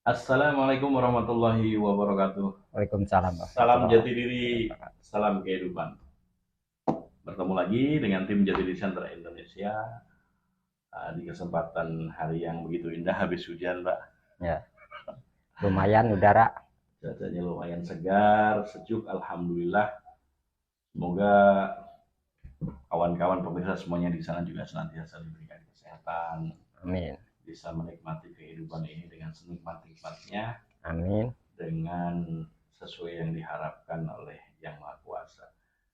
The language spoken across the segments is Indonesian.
Assalamualaikum warahmatullahi wabarakatuh. Waalaikumsalam Salam warahmatullahi jati diri, wabarakatuh. salam kehidupan. Bertemu lagi dengan tim Jati Diri Center Indonesia di kesempatan hari yang begitu indah habis hujan, Pak. Ya, lumayan udara. Cuacanya lumayan segar, sejuk, alhamdulillah. Semoga kawan-kawan pemirsa semuanya di sana juga senantiasa diberikan kesehatan, Amin. bisa menikmati kehidupan ini dengan senikmat-nikmatnya, Amin. dengan sesuai yang diharapkan oleh Yang Maha Kuasa.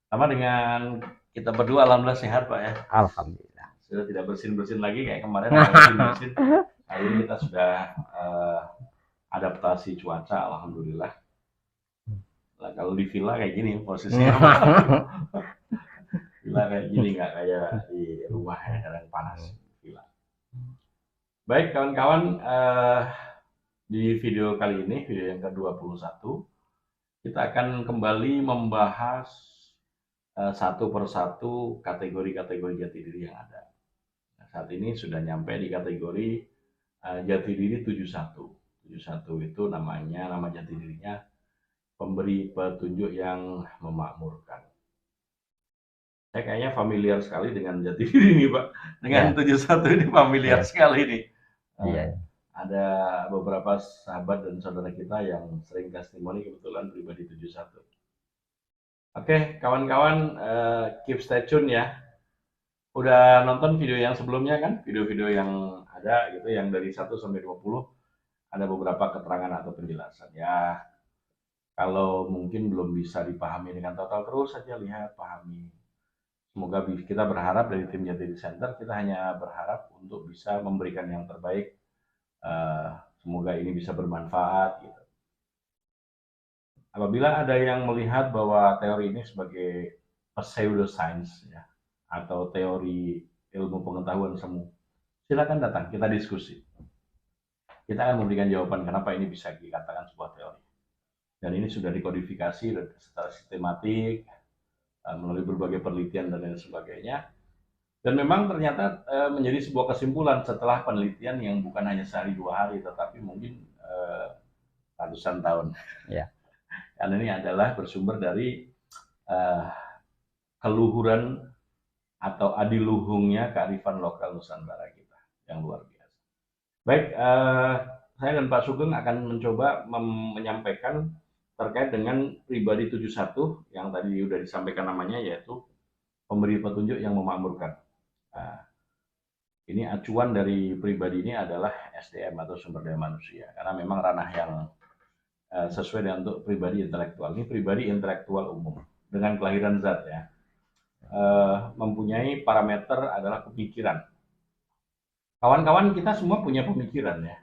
Sama dengan kita berdua, alhamdulillah sehat Pak ya. Alhamdulillah. Sudah tidak bersin-bersin lagi kayak kemarin bersin-bersin. Hari ini kita sudah adaptasi cuaca, alhamdulillah. Nah, kalau di villa kayak gini posisinya, villa kayak gini nggak kayak di rumah ya, kadang panas villa. Baik kawan-kawan, di video kali ini, video yang ke-21, kita akan kembali membahas satu persatu kategori-kategori jati diri yang ada. Nah, saat ini sudah nyampe di kategori jati diri 71. 71 itu namanya, nama jati dirinya pemberi petunjuk yang memakmurkan. Saya kayaknya familiar sekali dengan jati diri ini Pak. Dengan 71 ini familiar sekali nih. Iya. Ada beberapa sahabat dan saudara kita yang sering testimoni kebetulan pribadi 71. Oke, kawan-kawan, keep stay tune ya. Udah nonton video yang sebelumnya kan? Video-video yang ada gitu, yang dari 1 sampai 20, ada beberapa keterangan atau penjelasan. Ya, kalau mungkin belum bisa dipahami dengan total, terus saja lihat, pahami. Semoga kita berharap dari tim Jati Diri Center, kita hanya berharap untuk bisa memberikan yang terbaik. Semoga ini bisa bermanfaat gitu. Apabila ada yang melihat bahwa teori ini sebagai pseudoscience ya, atau teori ilmu pengetahuan semu, silakan datang, kita diskusi. Kita akan memberikan jawaban kenapa ini bisa dikatakan sebuah teori. Dan ini sudah dikodifikasi secara sistematik, melalui berbagai penelitian dan lain sebagainya. Dan memang ternyata menjadi sebuah kesimpulan setelah penelitian yang bukan hanya sehari dua hari, tetapi mungkin ratusan tahun. Ya. Karena ini adalah bersumber dari keluhuran atau adiluhungnya kearifan lokal Nusantara kita yang luar biasa. Baik, saya dan Pak Sugeng akan mencoba menyampaikan terkait dengan pribadi 71 yang tadi sudah disampaikan namanya, yaitu pemberi petunjuk yang memakmurkan. Nah, ini acuan dari pribadi ini adalah SDM atau sumber daya manusia, karena memang ranah yang sesuai dengan untuk pribadi intelektual. Ini pribadi intelektual umum dengan kelahiran zat ya, mempunyai parameter adalah pemikiran. Kawan-kawan kita semua punya pemikiran ya,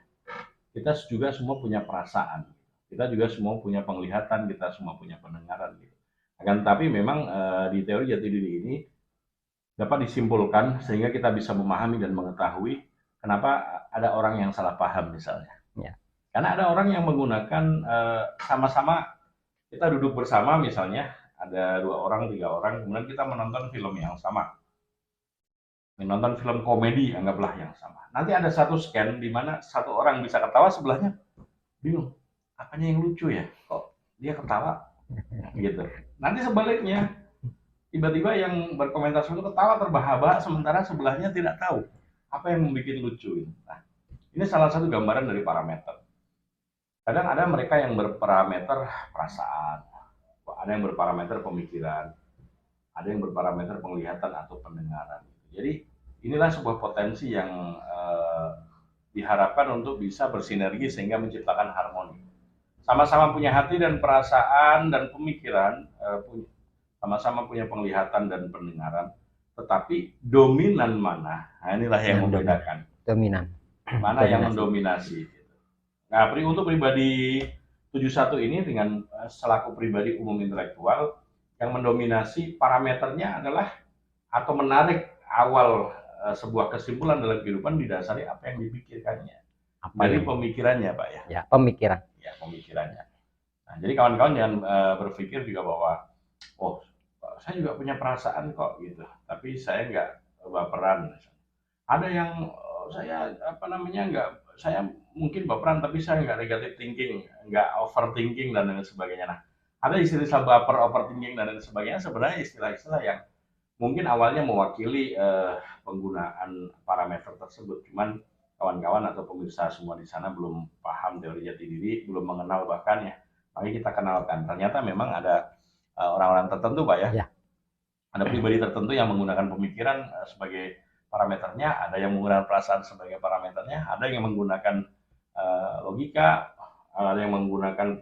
kita juga semua punya perasaan, kita juga semua punya penglihatan, kita semua punya pendengaran gitu. Akan tetapi memang di teori jati diri ini dapat disimpulkan sehingga kita bisa memahami dan mengetahui kenapa ada orang yang salah paham misalnya. Ya. Karena ada orang yang menggunakan sama-sama, kita duduk bersama misalnya, ada 2 orang, 3 orang, kemudian kita menonton film yang sama. Menonton film komedi, anggaplah yang sama. Nanti ada satu scan di mana satu orang bisa ketawa, sebelahnya bingung, apanya yang lucu ya? Kok dia ketawa? Gitu. Nanti sebaliknya, tiba-tiba yang berkomentar itu ketawa terbahak-bahak, sementara sebelahnya tidak tahu apa yang membuat lucu. Nah, ini salah satu gambaran dari parameter. Kadang ada mereka yang berparameter perasaan, ada yang berparameter pemikiran, ada yang berparameter penglihatan atau pendengaran. Jadi inilah sebuah potensi yang diharapkan untuk bisa bersinergi sehingga menciptakan harmoni. Sama-sama punya hati dan perasaan dan pemikiran, sama-sama punya penglihatan dan pendengaran, tetapi dominan mana? Nah, inilah yang membedakan. Dominan. Mana yang mendominasi. Nah, untuk pribadi 71 ini dengan selaku pribadi umum intelektual, yang mendominasi parameternya adalah atau menarik awal sebuah kesimpulan dalam kehidupan didasari apa yang dipikirkannya. Dari pemikirannya, Pak ya. Ya, pemikiran. Ya, pemikirannya. Nah, jadi kawan-kawan jangan berpikir juga bahwa, oh, saya juga punya perasaan kok gitu, tapi saya nggak baperan. Ada yang saya nggak saya mungkin baperan tapi saya nggak negatif thinking, nggak overthinking dan lain sebagainya. Nah, ada istilah baper, overthinking dan lain sebagainya, sebenarnya istilah-istilah yang mungkin awalnya mewakili penggunaan parameter tersebut. Cuman kawan-kawan atau pemirsa semua di sana belum paham teori jati diri, belum mengenal bahkan ya. Mari kita kenalkan. Ternyata memang ada orang-orang tertentu, Pak ya. Ya. Ada pribadi tertentu yang menggunakan pemikiran sebagai parameternya, ada yang menggunakan perasaan sebagai parameternya, ada yang menggunakan logika, ada yang menggunakan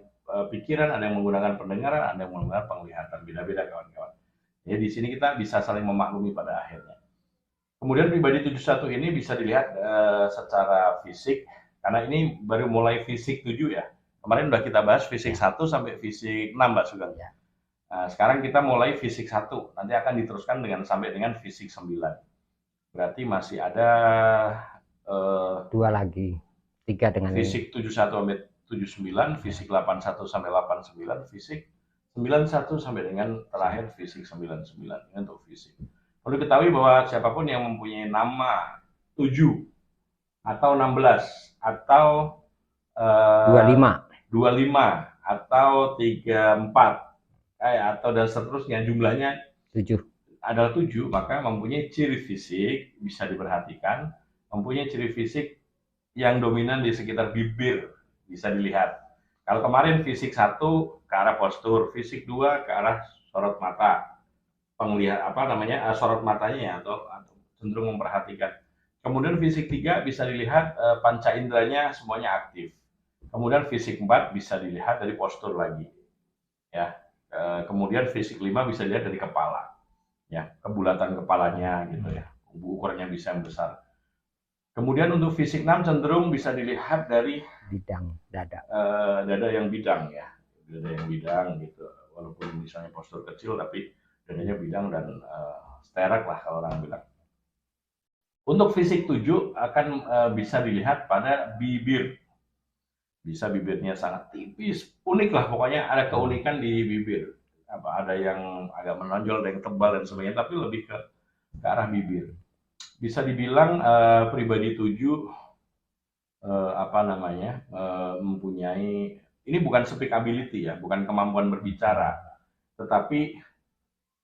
pikiran, ada yang menggunakan pendengaran, ada yang menggunakan penglihatan. Beda-beda kawan-kawan. Jadi di sini kita bisa saling memaklumi pada akhirnya. Kemudian pribadi 71 ini bisa dilihat secara fisik, karena ini baru mulai fisik 7 ya. Kemarin udah kita bahas fisik 1 sampai fisik 6, Mbak Sugeng. Ya. Nah, sekarang kita mulai fisik 1, nanti akan diteruskan sampai dengan fisik 9. Berarti masih ada 2 lagi. 3 dengan fisik 71 sampai 79, fisik 81 sampai 89, fisik 91 sampai dengan terakhir fisik 99. Ini untuk fisik. Perlu diketahui bahwa siapapun yang mempunyai nama 7 atau 16 atau 25 atau 34 atau dan seterusnya jumlahnya 7 adalah 7, maka mempunyai ciri fisik bisa diperhatikan, mempunyai ciri fisik yang dominan di sekitar bibir bisa dilihat. Kalau kemarin fisik 1 ke arah postur, fisik 2 ke arah sorot mata, sorot matanya atau cenderung memperhatikan. Kemudian fisik 3 bisa dilihat panca inderanya semuanya aktif. Kemudian fisik 4 bisa dilihat dari postur lagi. Ya. Kemudian fisik 5 bisa dilihat dari kepala. Ya, kebulatan kepalanya gitu ya. Ukurannya bisa yang besar. Kemudian untuk fisik 6 cenderung bisa dilihat dari bidang dada. Dada yang bidang ya. Dada yang bidang gitu. Walaupun misalnya postur kecil tapi dadanya bidang dan sterek lah kalau orang bilang. Untuk fisik 7 akan bisa dilihat pada bibir. Bisa bibirnya sangat tipis, unik lah pokoknya, ada keunikan di bibir. Ada yang agak menonjol, ada yang tebal dan sebagainya, tapi lebih ke arah bibir. Bisa dibilang pribadi 7 mempunyai, ini bukan speak ability ya, bukan kemampuan berbicara, tetapi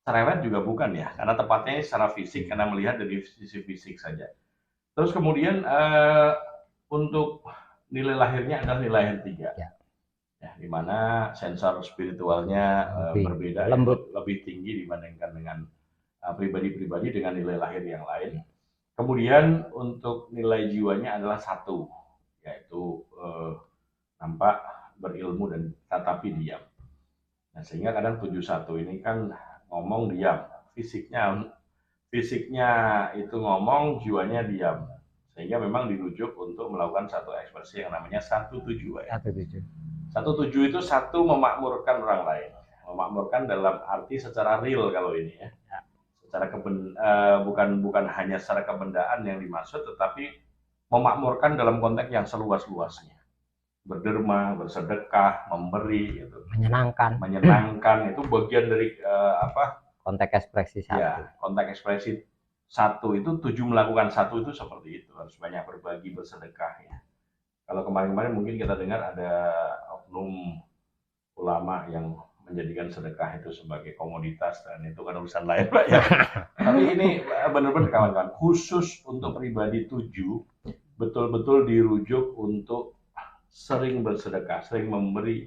cerewet juga bukan ya, karena tepatnya secara fisik, karena melihat dari sisi fisik saja. Terus kemudian untuk nilai lahirnya adalah nilai lahir 3. Ya, di mana sensor spiritualnya berbeda, lebih tinggi dibandingkan dengan pribadi-pribadi dengan nilai lahir yang lain. Kemudian untuk nilai jiwanya adalah 1, yaitu nampak, berilmu, dan tetapi diam. Nah, sehingga kadang 71 ini kan ngomong diam, fisiknya itu ngomong, jiwanya diam. Sehingga memang dirujuk untuk melakukan satu ekspresi yang namanya 17. 17 itu 1 memakmurkan orang lain. Memakmurkan dalam arti secara real kalau ini ya. Secara bukan hanya secara kebendaan yang dimaksud, tetapi memakmurkan dalam konteks yang seluas-luasnya. Berderma, bersedekah, memberi, itu menyenangkan itu bagian dari konteks ekspresi 1. Ya, konteks ekspresi 1 itu 7 melakukan 1 itu seperti itu, harus banyak berbagi, bersedekah ya. Kalau kemarin-kemarin mungkin kita dengar ada oknum ulama yang menjadikan sedekah itu sebagai komoditas, dan itu kan urusan lain Pak ya. Tapi ini benar-benar kawan-kawan, khusus untuk pribadi 7 betul-betul dirujuk untuk sering bersedekah, sering memberi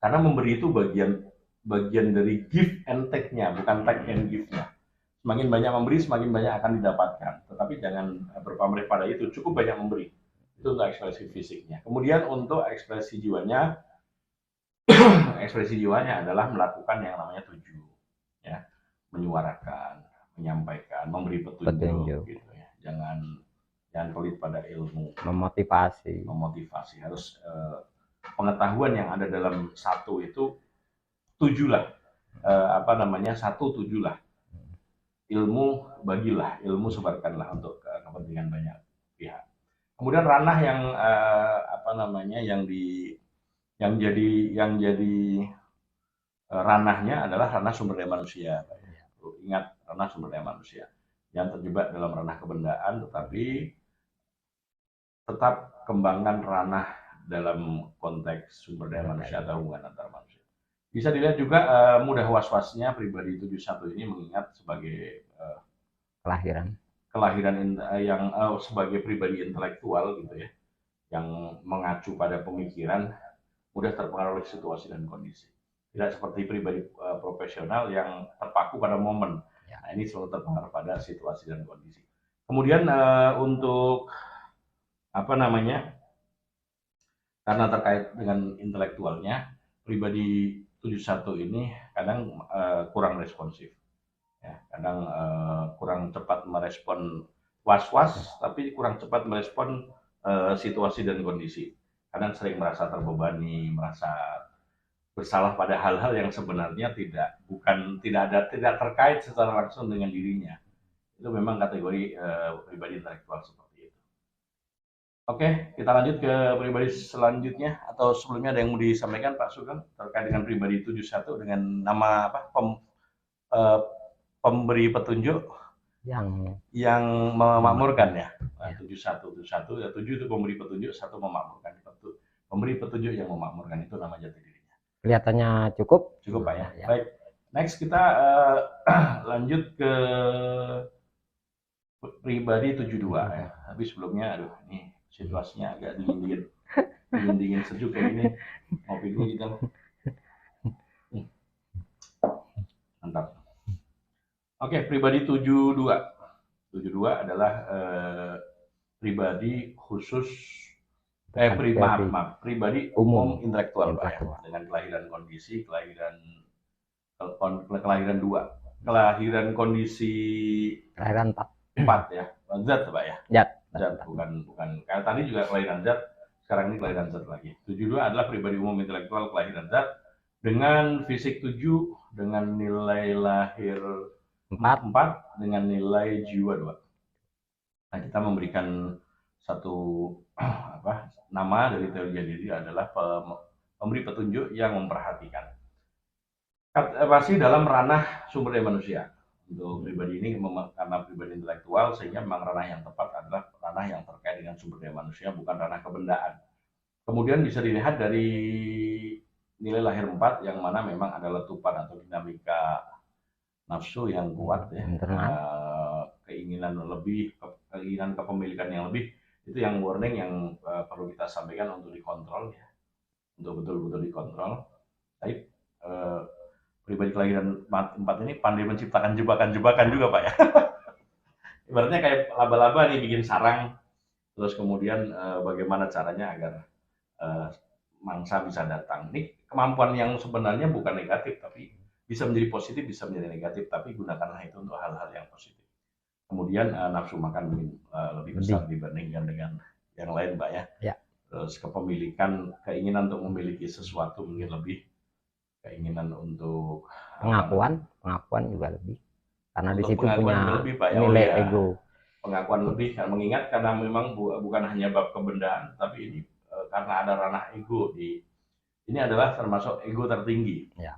karena memberi itu bagian dari give and take-nya, bukan take and give-nya. Semakin banyak memberi, semakin banyak akan didapatkan. Tetapi jangan berpamrih pada itu, cukup banyak memberi. Itu untuk ekspresi fisiknya. Kemudian untuk ekspresi jiwanya, ekspresi jiwanya adalah melakukan yang namanya 7. Ya, menyuarakan, menyampaikan, memberi petunjuk. Gitu ya. Jangan pelit pada ilmu. Memotivasi. Harus pengetahuan yang ada dalam 1 itu 7 lah. 1, 7 lah. Ilmu bagilah, ilmu sebarkanlah untuk kepentingan banyak pihak. Kemudian ranah yang jadi ranahnya adalah ranah sumber daya manusia. Ingat, ranah sumber daya manusia. yang terjebak dalam ranah kebendaan, tetapi tetap kembangkan ranah dalam konteks sumber daya manusia atau hubungan antar manusia. Bisa dilihat juga mudah was-wasnya pribadi 71 ini mengingat sebagai kelahiran yang sebagai pribadi intelektual gitu ya, yang mengacu pada pemikiran, mudah terpengaruh oleh situasi dan kondisi. Tidak seperti pribadi profesional yang terpaku pada momen. Nah, ini selalu terpengaruh pada situasi dan kondisi. Kemudian untuk apa namanya, karena terkait dengan intelektualnya, pribadi 71 ini kadang kurang responsif. Ya, kadang kurang cepat merespon was-was, tapi kurang cepat merespon situasi dan kondisi. Kadang sering merasa terbebani, merasa bersalah pada hal-hal yang sebenarnya tidak terkait secara langsung dengan dirinya. Itu memang kategori pribadi intelektual seperti itu. Oke, kita lanjut ke pribadi selanjutnya, atau sebelumnya ada yang mau disampaikan Pak Sugeng terkait dengan pribadi 71 dengan nama apa pemberi petunjuk yang memakmurkan ya. 71 ya, 7 itu pemberi petunjuk, 1 memakmurkan. Pemberi petunjuk yang memakmurkan itu nama jati dirinya. Kelihatannya cukup Pak ya. Baik, next kita lanjut ke pribadi 72 ya. Tapi sebelumnya aduh ini situasinya agak dingin sejuk kayak gini, ngopi dulu kita. Mantap. Oke, pribadi 72 adalah pribadi khusus pribadi umum intelektual Pak ya, dengan kelahiran kondisi, kelahiran kondisi kelahiran 4 ya, zat Pak ya. Zat bukan kayak tadi juga kelahiran zat, sekarang ini kelahiran zat lagi. 72 adalah pribadi umum intelektual kelahiran zat dengan fisik 7, dengan nilai lahir 4, dengan nilai jiwa 2. Nah, kita memberikan satu nama dari teori jati diri adalah pemberi petunjuk yang memperhatikan. Pasti dalam ranah sumber daya manusia. Untuk pribadi ini karena pribadi intelektual, sehingga memang ranah yang tepat adalah ranah yang terkait dengan sumber daya manusia, bukan ranah kebendaan. Kemudian bisa dilihat dari nilai lahir 4 yang mana memang ada letupan atau dinamika nafsu yang kuat ya, keinginan kepemilikan yang lebih, itu yang warning yang perlu kita sampaikan untuk dikontrol ya, untuk betul-betul dikontrol. Tapi pribadi kelahiran 4 ini pandai menciptakan jebakan-jebakan juga Pak ya. Ibaratnya kayak laba-laba nih bikin sarang, terus kemudian bagaimana caranya agar mangsa bisa datang. Ini kemampuan yang sebenarnya bukan negatif, tapi bisa menjadi positif, bisa menjadi negatif, tapi gunakanlah itu untuk hal-hal yang positif. Kemudian nafsu makan mungkin lebih besar dibandingkan dengan yang lain Pak ya. Terus kepemilikan, keinginan untuk memiliki sesuatu mungkin lebih, keinginan untuk pengakuan juga lebih, karena di situ punya lebih, Pak, nilai ego. Pengakuan lebih, mengingat karena memang bukan hanya bab kebendaan, tapi ini karena ada ranah ego ini adalah termasuk ego tertinggi. Ya.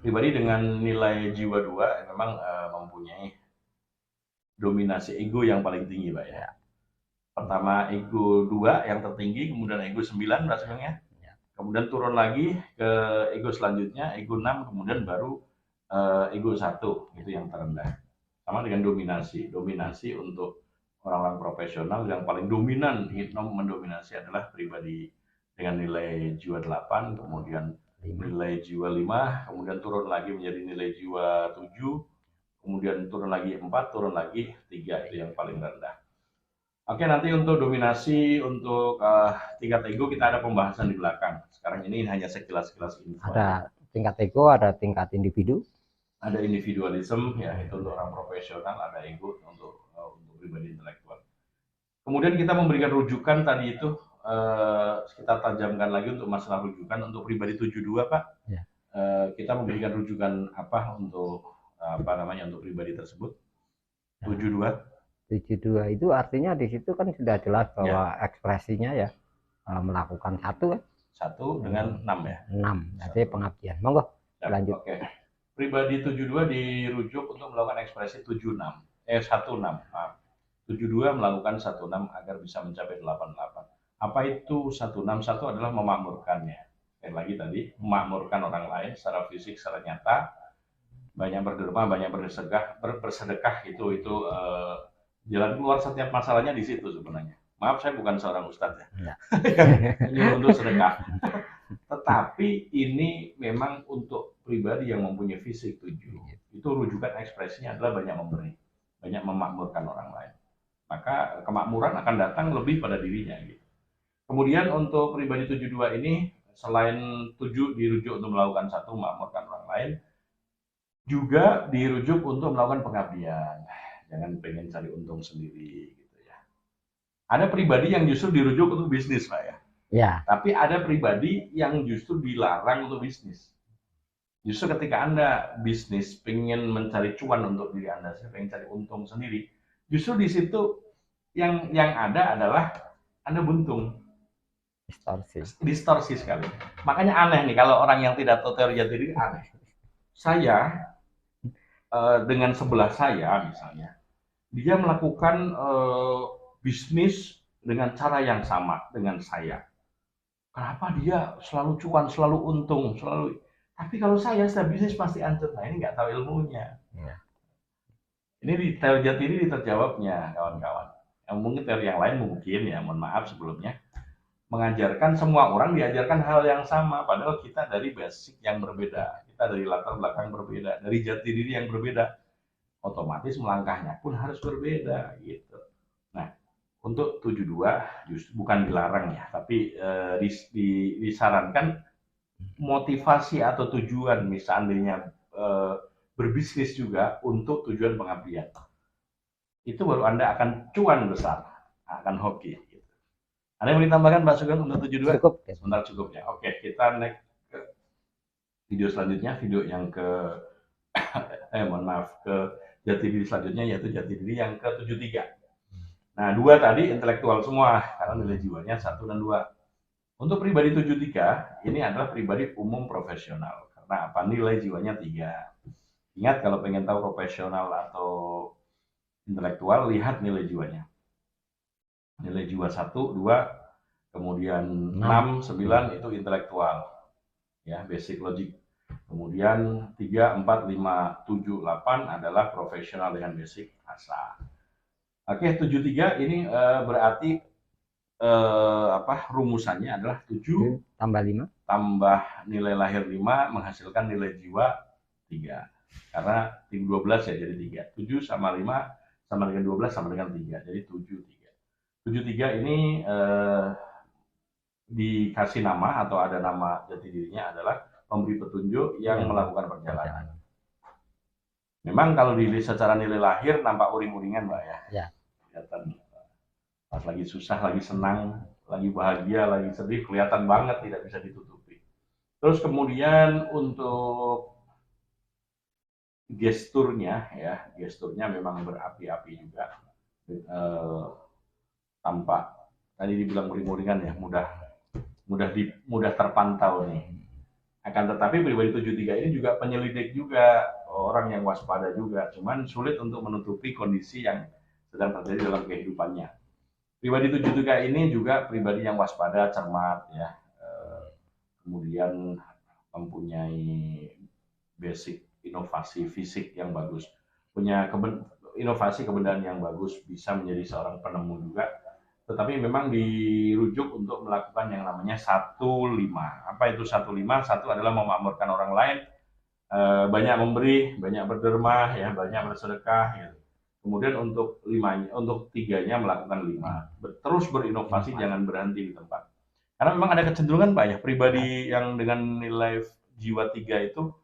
Pribadi dengan nilai jiwa 2 memang mempunyai dominasi ego yang paling tinggi Pak ya. Pertama ego 2 yang tertinggi, kemudian ego 9 rasanya. Kemudian turun lagi ke ego selanjutnya, ego 6, kemudian baru ego 1, itu yang terendah. Sama dengan dominasi untuk orang-orang profesional yang paling dominan, mendominasi adalah pribadi dengan nilai jiwa 8, kemudian nilai jiwa 5, kemudian turun lagi menjadi nilai jiwa 7, kemudian turun lagi 4, turun lagi 3, itu yang paling rendah. Oke, nanti untuk dominasi, untuk tingkat ego kita ada pembahasan di belakang. Sekarang ini hanya sekilas-sekilas info. Ada tingkat ego, ada tingkat individu. Ada individualisme, ya itu untuk orang profesional, ada ego untuk pribadi intelektual. Kemudian kita memberikan rujukan tadi itu, kita tajamkan lagi untuk masalah rujukan untuk pribadi 72 Pak. Ya. Kita memberikan rujukan apa untuk untuk pribadi tersebut? 72 itu artinya di situ kan sudah jelas bahwa ekspresinya ya melakukan 1 dengan 6 ya. 6, artinya pengabdian. Monggo lanjut. Oke. Pribadi 72 dirujuk untuk melakukan ekspresi 76. 16, maaf. 72 melakukan 16 agar bisa mencapai 88. Apa itu 16? Satu adalah memakmurkannya. Sekali lagi tadi, memakmurkan orang lain secara fisik, secara nyata, banyak berderma, banyak bersedekah itu jalan keluar setiap masalahnya di situ sebenarnya. Maaf, saya bukan seorang ustadz ya, yang untuk sedekah. Tetapi ini memang untuk pribadi yang mempunyai fisik 7. Itu rujukan ekspresinya adalah banyak memberi, banyak memakmurkan orang lain. Maka kemakmuran akan datang lebih pada dirinya. Gitu. Kemudian untuk pribadi 72 ini, selain 7 dirujuk untuk melakukan satu, memakmurkan orang lain, juga dirujuk untuk melakukan pengabdian. Jangan pengen cari untung sendiri. Gitu ya. Ada pribadi yang justru dirujuk untuk bisnis, Pak ya. Ya. Tapi ada pribadi yang justru dilarang untuk bisnis. Justru ketika Anda bisnis, pengen mencari cuan untuk diri Anda, pengen cari untung sendiri, justru di situ yang ada adalah Anda buntung. Distorsi sekali. Makanya aneh nih kalau orang yang tidak tahu teori jati diri, aneh. Saya dengan sebelah saya misalnya, dia melakukan bisnis dengan cara yang sama dengan saya. Kenapa dia selalu cuan, selalu untung, selalu. Tapi kalau saya bisnis pasti hancur. Nah ini nggak tahu ilmunya. Ya. Ini di teori jati diri terjawabnya, kawan-kawan. Yang mungkin teori yang lain mungkin ya, mohon maaf sebelumnya. Mengajarkan semua orang diajarkan hal yang sama, padahal kita dari basic yang berbeda. Kita dari latar belakang berbeda, dari jati diri yang berbeda. Otomatis melangkahnya pun harus berbeda gitu. Nah, untuk 72 justru bukan dilarang ya, tapi disarankan motivasi atau tujuan misalnya berbisnis juga untuk tujuan pengabdian. Itu baru Anda akan cuan besar, akan hoki. Gitu. Ada yang mau ditambahkan Pak Sugeng untuk 72? Cukup. Sebentar cukup ya. Oke, kita next ke video selanjutnya, video yang ke mohon maaf, ke jati diri selanjutnya yaitu jati diri yang ke-73. Nah, 2 tadi intelektual semua karena nilai jiwanya 1 dan 2. Untuk pribadi 73, ini adalah pribadi umum profesional. Karena apa? Nilai jiwanya 3. Ingat kalau pengen tahu profesional atau intelektual, lihat nilai jiwanya. Nilai jiwa 1, 2, kemudian 6, 9 itu intelektual. Ya, basic logic. Kemudian 3, 4, 5, 7, 8 adalah profesional dengan basic asa. Oke, 73 ini berarti rumusannya adalah 7 tambah 5 tambah nilai lahir 5 menghasilkan nilai jiwa 3. Karena 12 ya jadi 3. 7 sama 5 sama dengan 12 sama dengan 3. Jadi 73. 73 ini dikasih nama atau ada nama jati dirinya adalah pemberi petunjuk yang melakukan perjalanan. Memang kalau dilihat secara nilai lahir nampak uring-uringan, Mbak ya. Ya. Kelihatan pas lagi susah, lagi senang, lagi bahagia, lagi sedih, kelihatan banget tidak bisa ditutupi. Terus kemudian untuk gesturnya ya, gesturnya memang berapi-api juga. Tampak tadi dibilang uring-uringan ya, mudah terpantau nih. Akan tetapi pribadi 73 ini juga penyelidik juga, orang yang waspada juga, cuman sulit untuk menutupi kondisi yang sedang terjadi dalam kehidupannya. Pribadi 73 ini juga pribadi yang waspada, cermat ya, kemudian mempunyai basic inovasi fisik yang bagus, punya inovasi kebenaran yang bagus, bisa menjadi seorang penemu juga. Tetapi memang dirujuk untuk melakukan yang namanya 15. Apa itu 15? Satu adalah memakmurkan orang lain, banyak memberi, banyak berderma, ya, banyak bersedekah. Gitu. Kemudian untuk 3-nya melakukan 5. Terus berinovasi, jangan berhenti di tempat. Karena memang ada kecenderungan Pak ya, pribadi yang dengan nilai jiwa 3 itu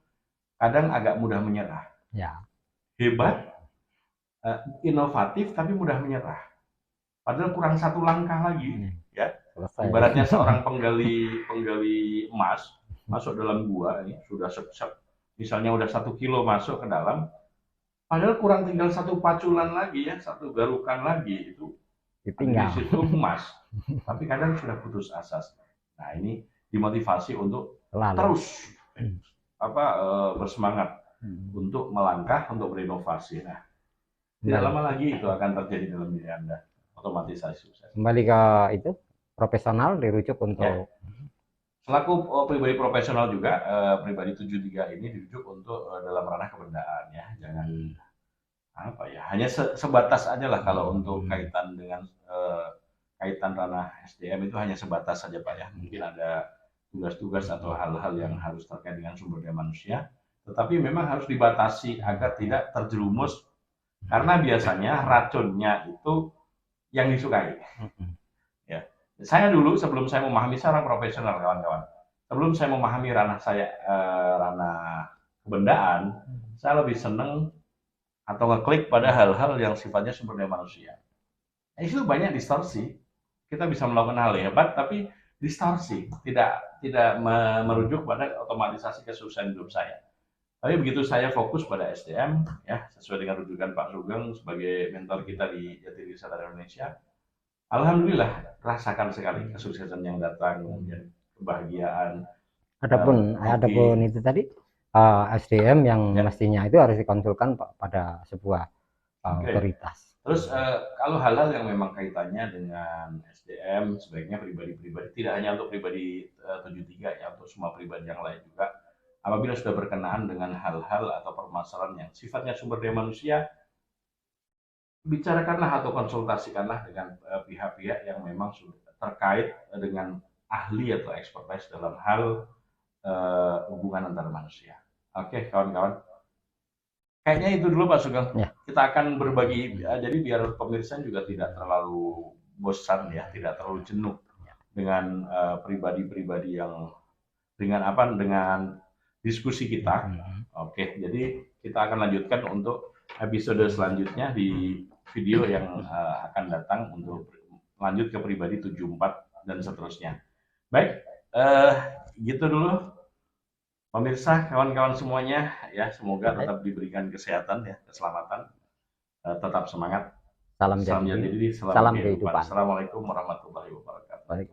kadang agak mudah menyerah. Ya. Hebat, inovatif tapi mudah menyerah. Padahal kurang satu langkah lagi, ya. Selesai. Ibaratnya seorang penggali emas masuk dalam gua ini sudah misalnya udah 1 kilo masuk ke dalam, padahal kurang tinggal 1 paculan lagi ya, 1 garukan lagi itu di situ emas. Tapi kadang sudah putus asa. Nah ini dimotivasi untuk terus bersemangat untuk melangkah, untuk berinovasi. Nah Tidak Kembali, lama lagi itu akan terjadi dalam diri Anda, otomatisasi sukses. kembali ke itu profesional dirujuk Ya, untuk selaku pribadi profesional juga, pribadi 73 ini dirujuk untuk dalam ranah kebendaan ya. Jangan apa ya, hanya sebatas aja lah kalau untuk kaitan dengan kaitan ranah SDM itu hanya sebatas saja Pak ya. Mungkin ada tugas-tugas atau hal-hal yang harus terkait dengan sumber daya manusia, tetapi memang harus dibatasi agar tidak terjerumus karena biasanya racunnya itu yang disukai. Ya, saya dulu sebelum saya memahami secara profesional kawan-kawan, sebelum saya memahami ranah saya ranah kebendaan, saya lebih seneng atau ngeklik pada hal-hal yang sifatnya sumber daya manusia. Itu banyak distorsi. Kita bisa melakukan hal hebat, tapi distorsi, tidak merujuk pada otomatisasi kesuksesan hidup saya. Tapi begitu saya fokus pada SDM, ya sesuai dengan rujukan Pak Sugeng sebagai mentor kita di Jatiwisata Indonesia, alhamdulillah rasakan sekali kesuksesan yang datang, kemudian kebahagiaan, adapun hoki, itu tadi SDM yang ya. mestinya itu harus dikonsulkan pada sebuah Oke. otoritas. Terus kalau hal-hal yang memang kaitannya dengan SDM, sebaiknya pribadi-pribadi, tidak hanya untuk pribadi 73 ya, untuk semua pribadi yang lain juga. Apabila sudah berkenaan dengan hal-hal atau permasalahan yang sifatnya sumber daya manusia, bicarakanlah atau konsultasikanlah dengan pihak-pihak yang memang sudah terkait dengan ahli atau expertise dalam hal hubungan antar manusia. Oke, kawan-kawan. Kayaknya itu dulu Pak Sugeng. Ya, Kita akan berbagi, jadi biar pemirsa juga tidak terlalu bosan ya, tidak terlalu jenuh dengan pribadi-pribadi yang dengan apa dengan diskusi kita. Oke, jadi kita akan lanjutkan untuk episode selanjutnya di video yang akan datang untuk lanjut ke pribadi 74 dan seterusnya. Baik, gitu dulu pemirsa, kawan-kawan semuanya ya, semoga tetap diberikan kesehatan ya, keselamatan, tetap semangat. salam Salam jati jati diri, diri, salam salam kehidupan. kehidupan. Assalamualaikum warahmatullahi wabarakatuh. Baik.